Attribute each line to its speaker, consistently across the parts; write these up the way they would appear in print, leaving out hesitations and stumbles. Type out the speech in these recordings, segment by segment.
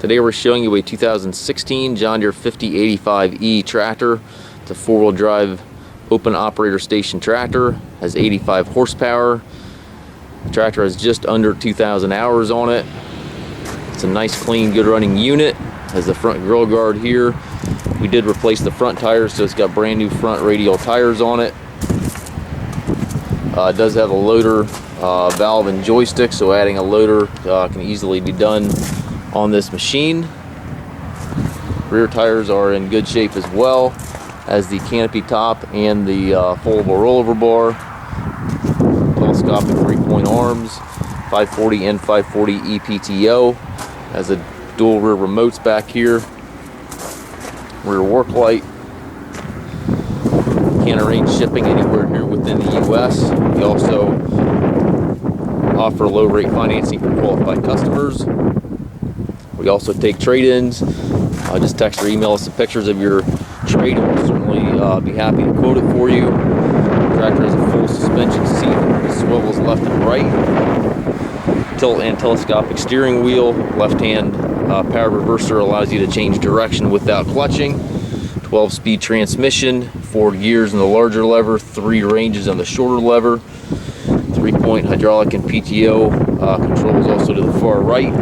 Speaker 1: Today we're showing you a 2016 John Deere 5085E tractor. It's a four-wheel drive open operator station tractor, has 85 horsepower. The tractor has just under 2,000 hours on it. It's a nice, clean, good running unit. Has the front grill guard here. We did replace the front tires, so it's got brand new front radial tires on it. It does have a loader valve and joystick, so adding a loader can easily be done on this machine. Rear tires are in good shape as well as the Canopy top and the foldable rollover bar. Telescopic 3-point arms, 540 and 540 PTO. Has a dual rear remotes back here. Rear work light. Can arrange shipping anywhere here within the US. We also offer low rate financing for qualified customers. We also take trade-ins. Just text or email us the pictures of your trade, and we'll certainly be happy to quote it for you. The tractor has a full suspension seat, it swivels left and right. Tilt and telescopic steering wheel. Left-hand power reverser allows you to change direction without clutching. 12-speed transmission, 4 gears in the larger lever, 3 ranges on the shorter lever. 3-point hydraulic and PTO controls also to the far right.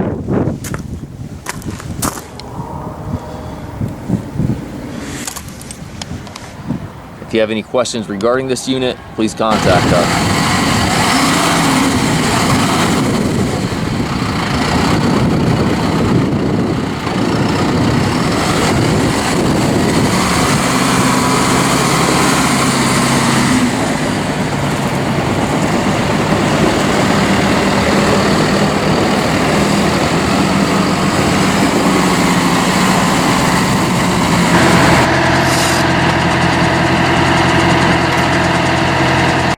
Speaker 1: If you have any questions regarding this unit, please contact us.